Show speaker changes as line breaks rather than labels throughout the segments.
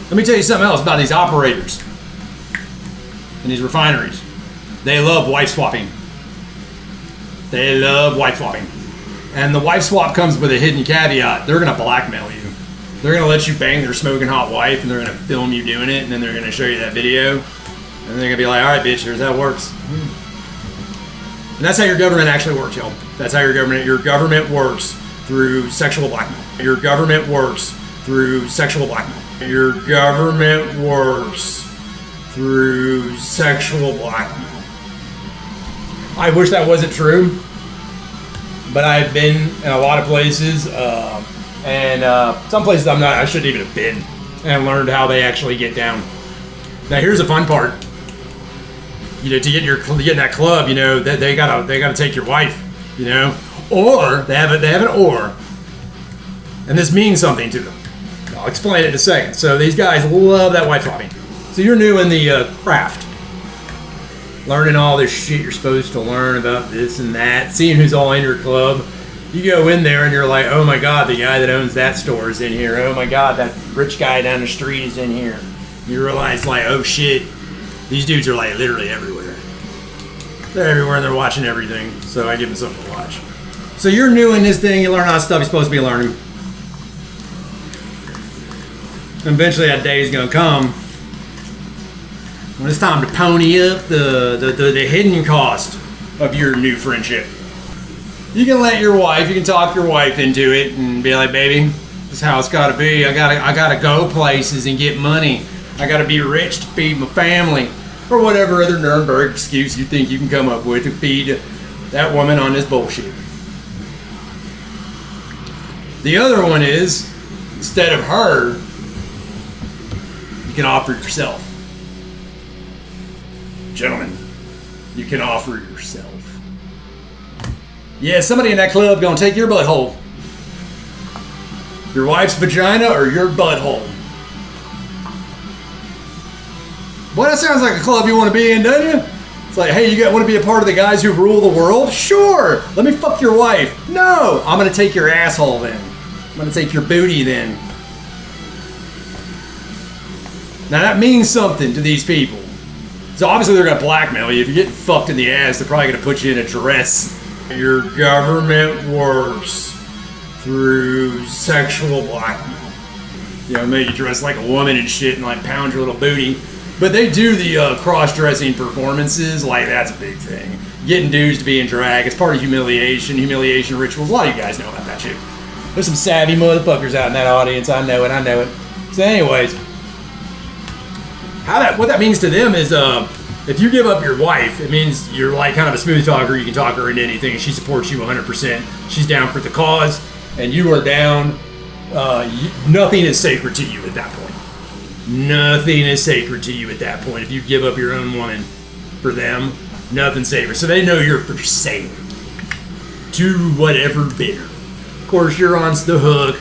Let me tell you something else about these operators and these refineries. They love wife swapping. They love wife swapping. And the wife swap comes with a hidden caveat. They're going to blackmail you. They're going to let you bang their smoking hot wife, and they're going to film you doing it, and then they're going to show you that video. And they're going to be like, all right, bitch, here's how it works. And that's how your government actually works, y'all. That's how your government works through sexual blackmail. Your government works through sexual blackmail. Your government works through sexual blackmail. I wish that wasn't true, but I've been in a lot of places, and some places I shouldn't even have been, and learned how they actually get down. Now here's the fun part. You know, to get in that club, you know, they gotta take your wife, you know, or they have an or, and this means something to them. I'll explain it in a second. So these guys love that wife swapping. So you're new in the craft, learning all this shit you're supposed to learn about this and that, seeing who's all in your club. You go in there and you're like, oh my God, the guy that owns that store is in here. Oh my God, that rich guy down the street is in here. You realize, like, oh shit, these dudes are like literally everywhere. They're everywhere and they're watching everything. So I give them something to watch. So you're new in this thing, you learn all the stuff you're supposed to be learning. And eventually that day is gonna come when it's time to pony up the hidden cost of your new friendship. You can let your wife, you can talk your wife into it and be like, baby, this is how it's gotta be. I gotta go places and get money. I gotta be rich to feed my family. Or whatever other Nuremberg excuse you think you can come up with to feed that woman on this bullshit. The other one is, instead of her, you can offer yourself. Gentlemen, you can offer yourself. Yeah, somebody in that club gonna take your butthole. Your wife's vagina or your butthole. Boy, that sounds like a club you want to be in, doesn't you? It's like, hey, you want to be a part of the guys who rule the world? Sure. Let me fuck your wife. No, I'm gonna take your asshole then. I'm gonna take your booty then. Now that means something to these people. So obviously they're gonna blackmail you. If you're getting fucked in the ass, they're probably gonna put you in a dress. Your government works through sexual blackmail. You know, make you dress like a woman and shit and like pound your little booty. But they do the cross-dressing performances, like that's a big thing. Getting dudes to be in drag, it's part of humiliation rituals. A lot of you guys know about that shit. There's some savvy motherfuckers out in that audience. I know it. So anyways, what that means to them is if you give up your wife, it means you're like kind of a smooth talker. You can talk her into anything, and she supports you 100%. She's down for the cause, and you are down. Nothing is sacred to you at that point. Nothing is sacred to you at that point. If you give up your own woman for them, nothing's sacred. So they know you're for sale to whatever bidder. Of course, you're on the hook,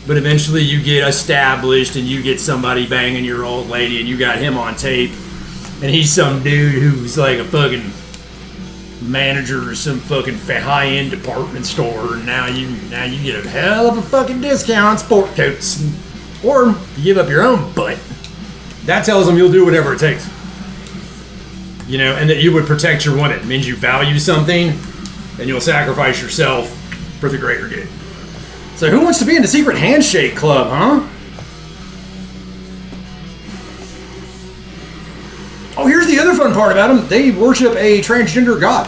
but eventually you get established and you get somebody banging your old lady and you got him on tape. And he's some dude who's like a fucking manager or some fucking high-end department store. And now you get a hell of a fucking discount on sport coats. Or you give up your own butt. That tells them you'll do whatever it takes. You know, and that you would protect your woman. It means you value something and you'll sacrifice yourself for the greater good. So who wants to be in the secret handshake club, huh? Oh, here's the other fun part about them. They worship a transgender god.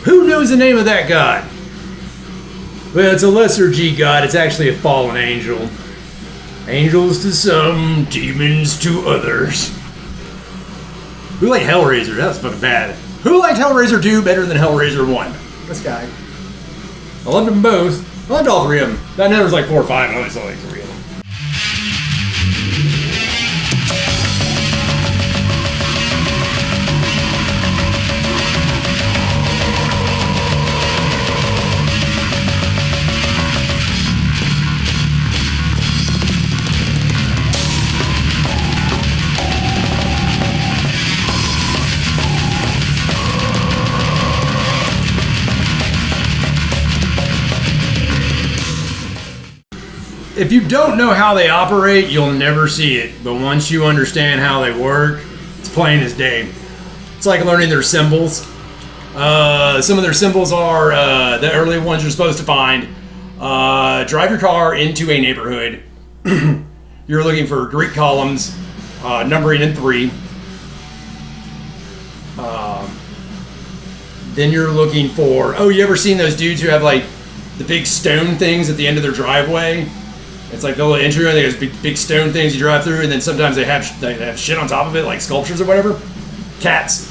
Who knows the name of that god? Well, it's a lesser G god. It's actually a fallen angel. Angels to some, demons to others. Who liked Hellraiser? That was fucking bad. Who liked Hellraiser 2 better than Hellraiser 1? This guy. I loved them both. I loved all three of them. I know there was like 4 or 5. I only saw like 3 of them. if you don't know how they operate, you'll never see it. But once you understand how they work, it's plain as day. It's like learning their symbols. Some of their symbols are the early ones you're supposed to find. Drive your car into a neighborhood. You're looking for Greek columns, numbering in 3. Then you're looking for, you ever seen those dudes who have like the big stone things at the end of their driveway? It's like the little entryway, they have big stone things you drive through, and then sometimes they have shit on top of it, like sculptures or whatever. Cats.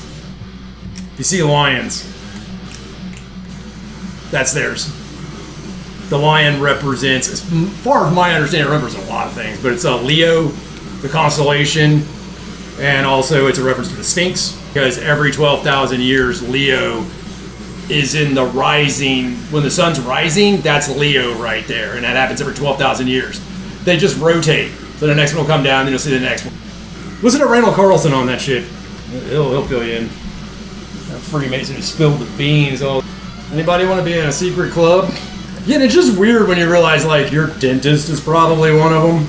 You see lions. That's theirs. The lion represents, as far as my understanding, it represents a lot of things, but it's Leo, the constellation, and also it's a reference to the Sphinx, because every 12,000 years, Leo is in the rising. When the sun's rising, that's Leo right there, and that happens every 12,000 years. They just rotate, so the next one will come down, then you'll see the next one. Listen to Randall Carlson on that shit. He'll fill you in. That Freemason who spilled the beans. Anybody want to be in a secret club? Yeah, and it's just weird when you realize, like, your dentist is probably one of them.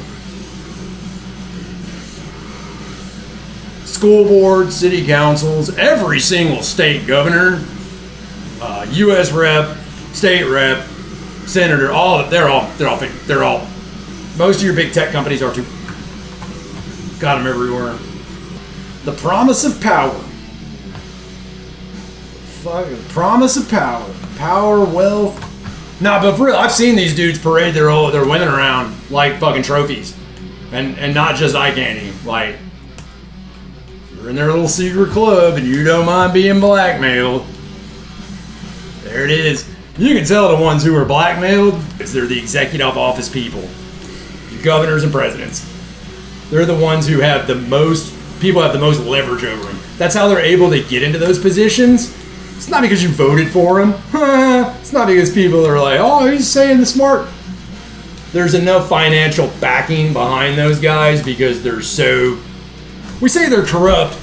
School boards, city councils, every single state governor, U.S. rep, state rep, senator, they're all. Most of your big tech companies are too. Got them everywhere. The promise of power. Fucking promise of power. Power, wealth. Nah, but for real, I've seen these dudes parade their women around like fucking trophies. And not just eye candy. Like, you're in their little secret club and you don't mind being blackmailed. There it is. You can tell the ones who are blackmailed because they're the executive office people. The governors and presidents. They're the ones who have the most leverage over them. That's how they're able to get into those positions. It's not because you voted for him. It's not because people are like, oh, he's saying the smart. There's enough financial backing behind those guys because they're so... We say they're corrupt,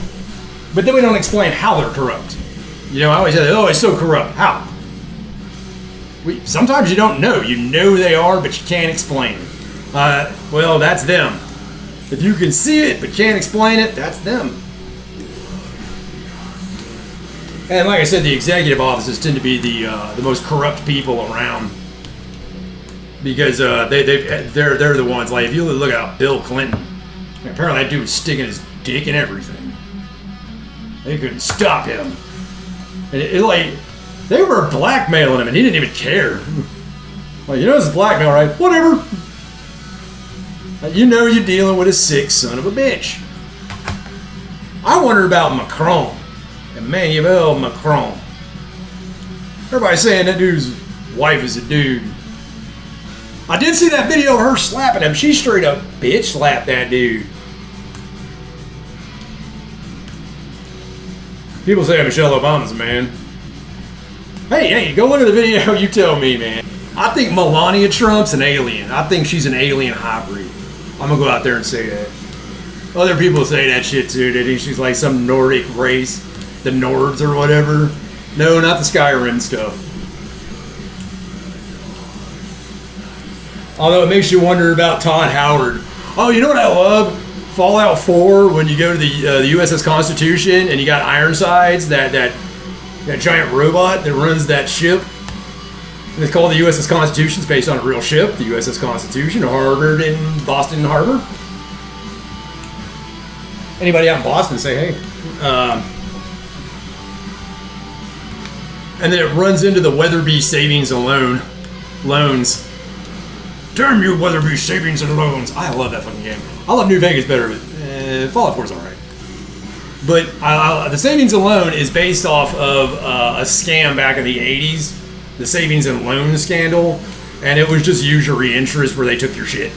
but then we don't explain how they're corrupt. You know, I always say, oh, it's so corrupt. How? Sometimes you don't know. You know they are, but you can't explain it. Well, that's them. If you can see it but can't explain it, that's them. And like I said, the executive offices tend to be the most corrupt people around because they're the ones. Like if you look at Bill Clinton, apparently that dude was sticking his dick in everything. They couldn't stop him, and it like they were blackmailing him, and he didn't even care. Like, you know, this is blackmail, right? Whatever. You know, you're dealing with a sick son of a bitch. I wonder about Macron. Emmanuel Macron. Everybody's saying that dude's wife is a dude. I did see that video of her slapping him. She straight up bitch slapped that dude. People say Michelle Obama's a man. Hey, go look at the video. You tell me, man. I think Melania Trump's an alien. I think she's an alien hybrid. I'm gonna go out there and say that. Other people say that shit too. They think she's like some Nordic race. The Nords or whatever. No, not the Skyrim stuff. Although it makes you wonder about Todd Howard. Oh, you know what I love? Fallout 4, when you go to the USS Constitution and you got Ironsides, that giant robot that runs that ship. And it's called the USS Constitution. It's based on a real ship, the USS Constitution, harbored in Boston Harbor. Anybody out in Boston, say hey. And then it runs into the Weatherby Savings and Loans. Damn you, Weatherby Savings and Loans. I love that fucking game. I love New Vegas better, but Fallout 4 is alright. But the Savings and Loan is based off of a scam back in the 80s. The Savings and Loan scandal. And it was just usury interest where they took your shit.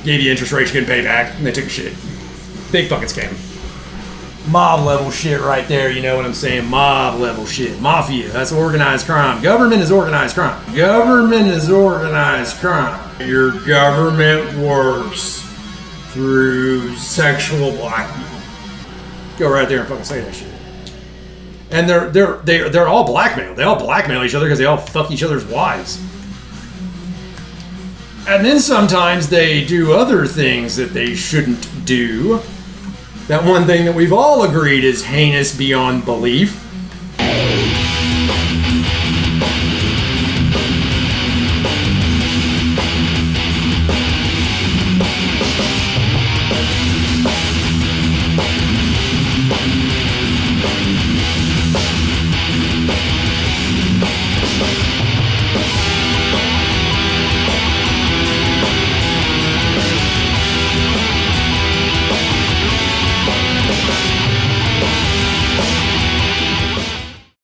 Gave you interest rates you couldn't pay back, and they took your shit. Big fucking scam. Mob level shit right there, you know what I'm saying? Mob level shit. Mafia, that's organized crime. Government is organized crime. Government is organized crime. Your government works through sexual blackmail. Go right there and fucking say that shit. And they're all blackmail. They all blackmail each other because they all fuck each other's wives. And then sometimes they do other things that they shouldn't do. That one thing that we've all agreed is heinous beyond belief.